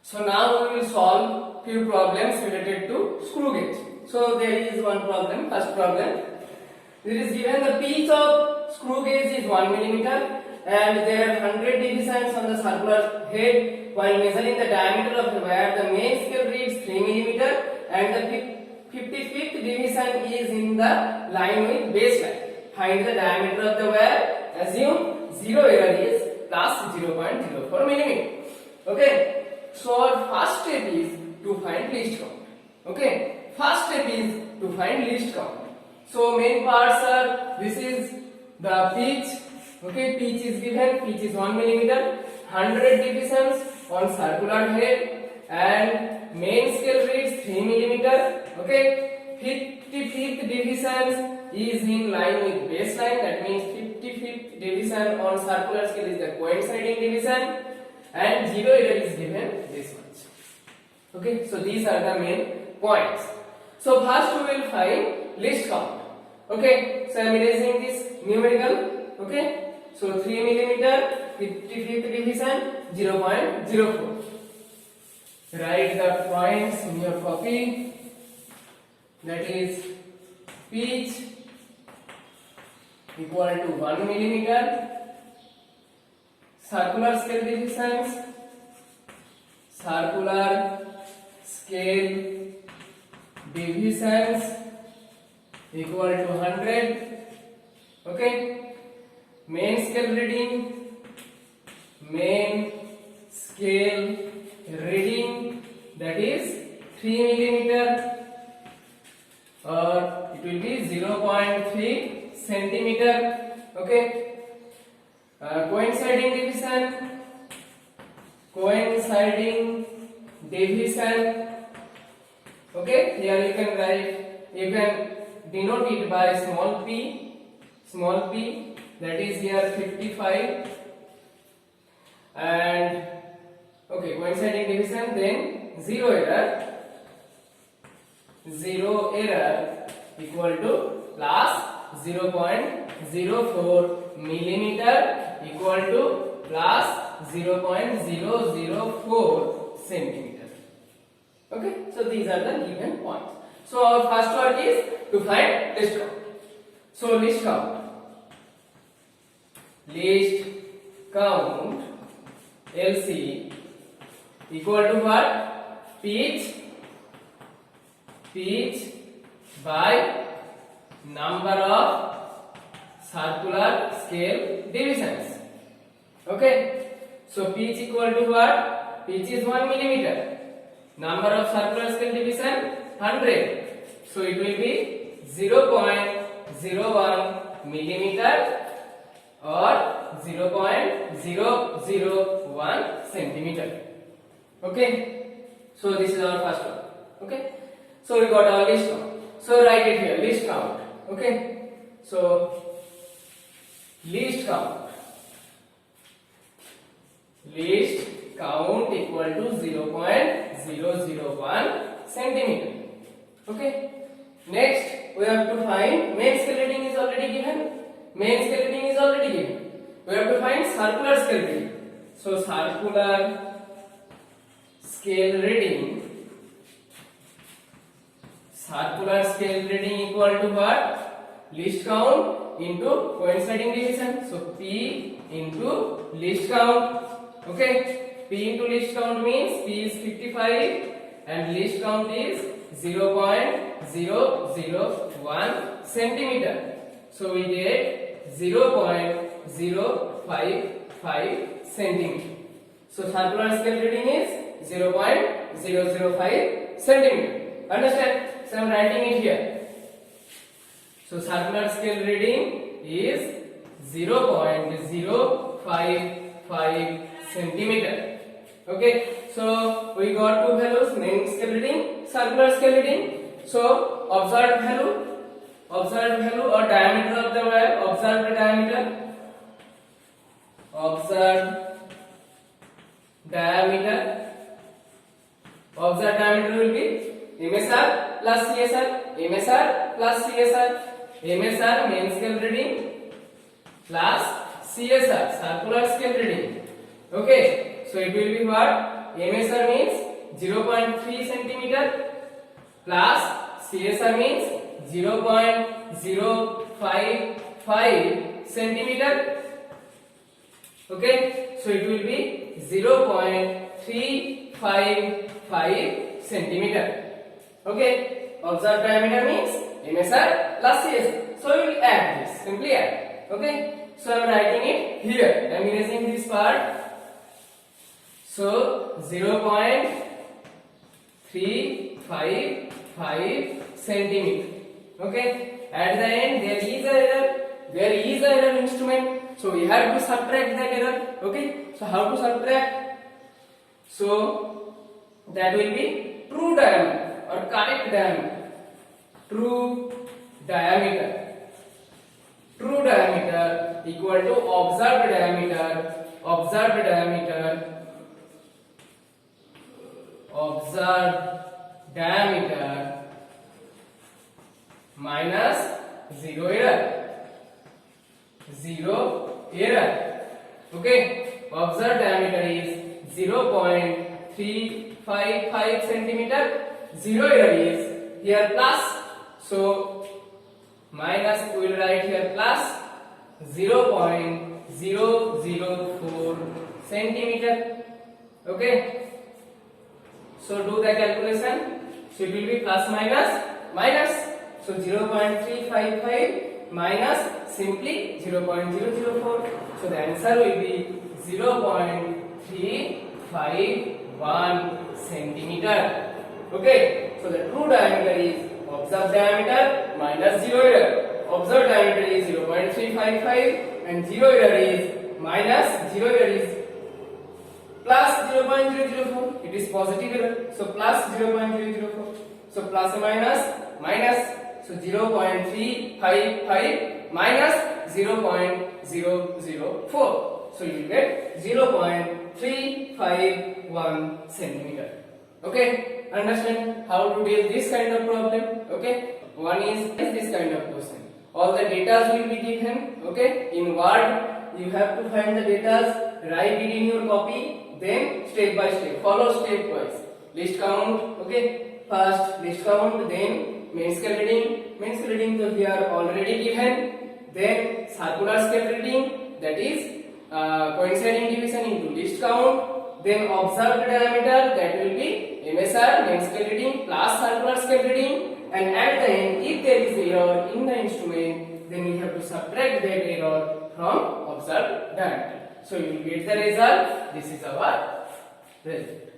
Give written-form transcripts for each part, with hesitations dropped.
So now we will solve few problems related to screw gauge. So there is one problem, first problem. It is given the pitch of screw gauge is 1 millimeter and there are 100 divisions on the circular head. While measuring the diameter of the wire, the main scale reads 3 millimeter and the 55th division is in the line with baseline. Find the diameter of the wire. Assume zero error is plus 0.04 millimeter. Okay. So our first step is to find least count. Okay. First step is to find least count. So main parts are, this is the pitch. Okay, pitch is given. Pitch is 1 millimeter. 100 divisions on circular head and main scale reads 3 millimeter. Okay, 55th division is in line with baseline. That means 55th division on circular scale is the coinciding division. And zero error is given this much. Okay, so these are the main points. So first we will find least count. Okay, so I am erasing this numerical. Okay, so 3 millimeter, 55th division, 0.04. Write the points in your copy. That is pitch equal to 1 millimeter. Circular scale divisions, equal to 100. Okay, main scale reading, that is 3 millimeter, or it will be 0.3 centimeter. Okay. Coinciding division. Okay, here you can write, you can denote it by small p, that is here 55, and okay, coinciding division, then zero error equal to plus 0.04 millimeter equal to plus 0.004 centimeter. Okay, so these are the given points. So our first work is to find least count. So least count LC equal to what? Pitch by number of circular scale divisions. Okay, so pitch equal to what? Pitch is 1 millimeter. Number of circular scale division 100. So it will be 0.01 millimeter or 0.001 centimeter. Okay, so this is our first one. Okay, so we got our least count. So write it here, least count. Okay, so least count equal to 0.001 centimeter. Okay, next we have to find main scale reading is already given. We have to find circular scale reading. So circular scale reading equal to what? Least count into coinciding division. So P into least count. Okay, P into least count means P is 55 and least count is 0.001 centimeter. So we get 0.055 centimeter. So circular scale reading is 0.005 centimeter. Understand? So I am writing it here. So circular scale reading is 0.055 centimeter. Okay, so we got two values, main scale reading, circular scale reading. So observed value or diameter of the wire, observed diameter will be MSR plus CSR, MSR main scale reading plus CSR circular scale reading. Okay, so it will be what? MSR means 0.3 centimeter plus CSR means 0.055 centimeter. Okay, so it will be 0.355 centimeter. Okay, observed diameter means MSR plus CSR. So we will add this, simply add. Okay, so I am writing it here. I am erasing this part. So 0.355 centimeter. Okay, at the end there is a error. There is a error instrument. So we have to subtract that error. Okay, so how to subtract? So that will be true diameter or correct diameter. True diameter. True diameter equal to observed diameter. Observed diameter. Observed diameter minus zero error. Zero error. Okay, observed diameter is 0.355 centimeter. Zero error is here plus. So minus we will write here plus 0.004 centimeter. Okay, so do the calculation. So it will be plus minus minus. So 0.355 minus simply 0.004. So the answer will be 0.351 centimeter. Okay, so the true diameter is observed diameter minus zero error. Observed diameter is 0.355 and zero error is minus zero error is plus 0.004. It is positive error. So plus 0.004. So plus minus minus. So 0.355 minus 0.004. So you will get 0.351 centimeter. Okay, understand how to deal this kind of problem? Okay, one is this kind of question. All the data will be given. Okay, in Word you have to find the data, write it in your copy, then step by step, follow stepwise. List count. Okay, first list count, then mean scale reading. Mean scale reading so here already given. Then circular scale reading, that is coinciding division into list count. Then observed diameter, that will be MSR, mean scale reading plus circular scale reading. And at the end, if there is error in the instrument, then we have to subtract that error from observed diameter. So you will get the result. This is our result.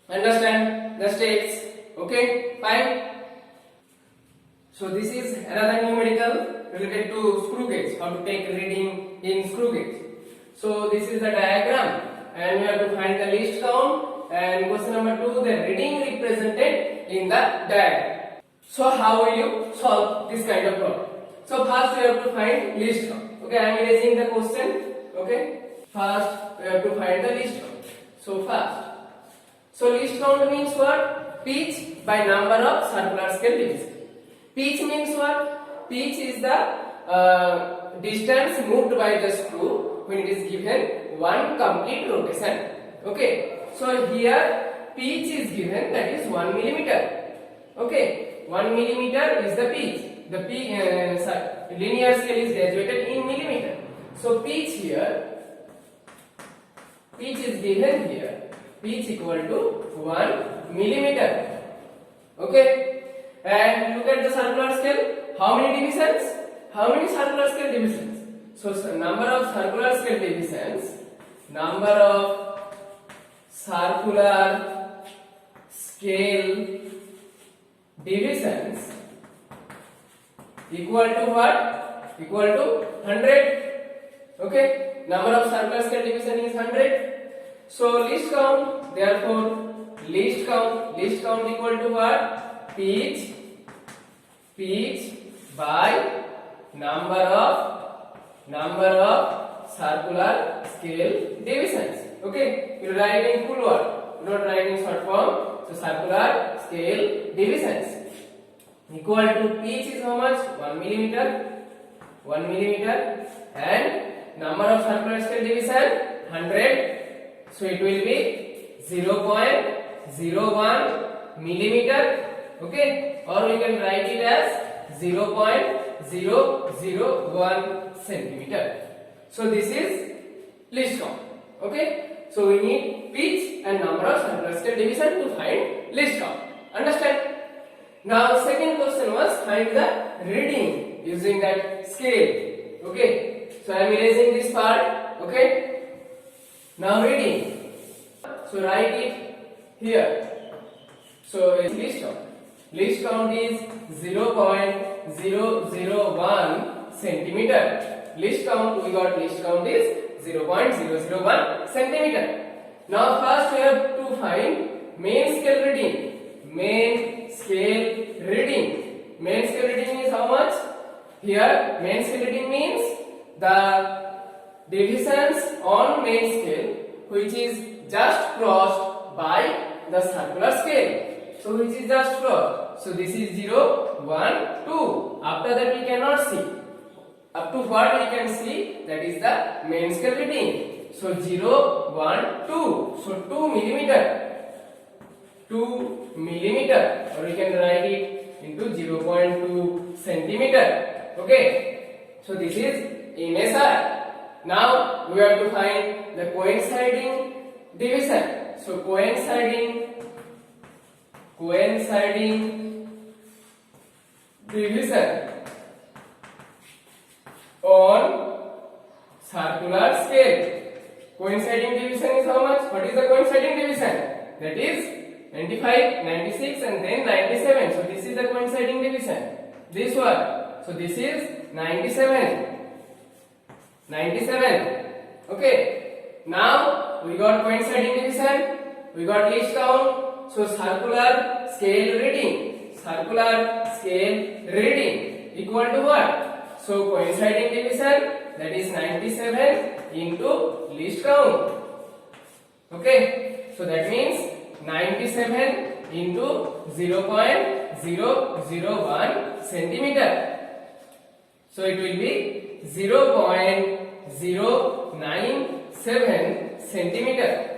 Understand the steps? Okay, fine. So this is another numerical related to screw gauge. How to take reading in screw gauge. So this is the diagram, and we have to find the least count. And question number 2, the reading represented in the diagram. So how will you solve this kind of problem? So first we have to find least count. Okay, I am erasing the question. Okay, first we have to find the least count. So first, so least count means what? Pitch by number of circular scale division. Pitch means what? Pitch is the distance moved by the screw when it is given one complete rotation. Okay, so here pitch is given, that is 1 millimeter. Okay, 1 millimeter is the pitch. The linear scale is graduated in millimeter. So pitch here, pitch is given here. Pitch equal to 1 millimeter. Okay, and look at the circular scale. How many divisions? How many circular scale divisions? So number of circular scale divisions. Number of circular scale divisions equal to what? Equal to 100. Okay, number of circular scale division is 100. So least count, therefore least count equal to what? Pitch by number of circular scale divisions. Okay, you write in full word, you don't write in short form. So circular scale divisions equal to pitch is how much? 1 millimeter, and number of circular scale division 100. So it will be 0.01 millimeter, okay, or we can write it as 0.001 centimeter. So this is least count, okay. So we need pitch and number of circular scale division to find least count. Understand? Now second question was find the reading using that scale, okay. So I am erasing this part, okay. Now reading, so write it here. So least count. Least count is 0.001 centimeter. Least count, we got least count is 0.001 centimeter. Now first we have to find main scale reading. Main scale reading. Main scale reading is how much? Here main scale reading means the divisions on main scale which is just crossed by the circular scale. So which is just crossed. So this is 0, 1, 2. After that we cannot see. Up to what we can see, that is the main scale reading. So 0, 1, 2. So 2 millimeter. 2 millimeter. Or we can write it into 0.2 centimeter. Okay. So this is MSR. Now we have to find the coinciding division. So coinciding division on circular scale. Coinciding division is how much? What is the coinciding division? That is 95, 96 and then 97. So this is the coinciding division. This one. So this is 97. 97. Okay. Now we got coinciding division. We got least count. So circular scale reading. Circular scale reading equal to what? So coinciding division, that is 97 into least count. Okay. So that means 97 into 0.001 centimeter. So it will be 0.097 centimeter.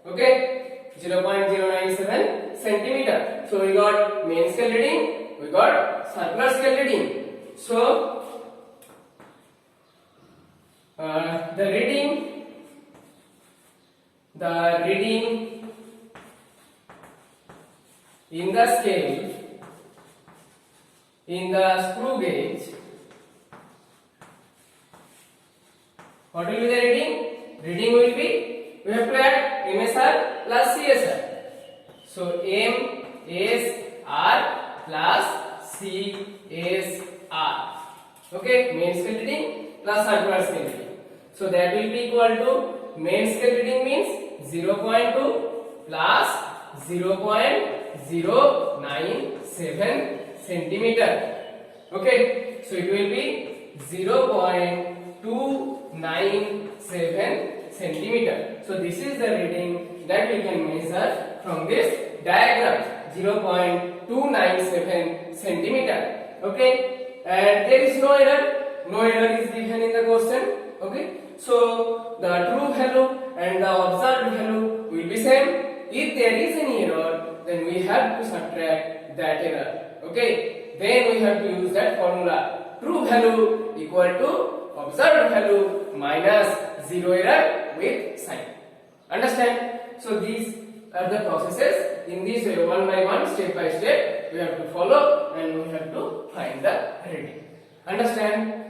Okay. 0.097 centimeter. So we got main scale reading, we got circular scale reading. So the reading in the scale, in the screw gauge, what will be the reading? Reading will be, we have to add MSR plus CSR. So MSR plus CSR. Okay, main scale reading plus circular scale reading. So that will be equal to, main scale reading means 0.2 plus 0.097 centimeter. Okay, so it will be 0.297 centimeter. So this is the reading that we can measure from this diagram, 0.297 centimeter. Okay, and there is no error. No error is given in the question. Okay, so the true value and the observed value will be same. If there is any error, then we have to subtract that error. Okay, then we have to use that formula. True value equal to observed value minus zero error with sign. Understand? So these are the processes. In this way, one by one, step by step, we have to follow and we have to find the reading. Understand?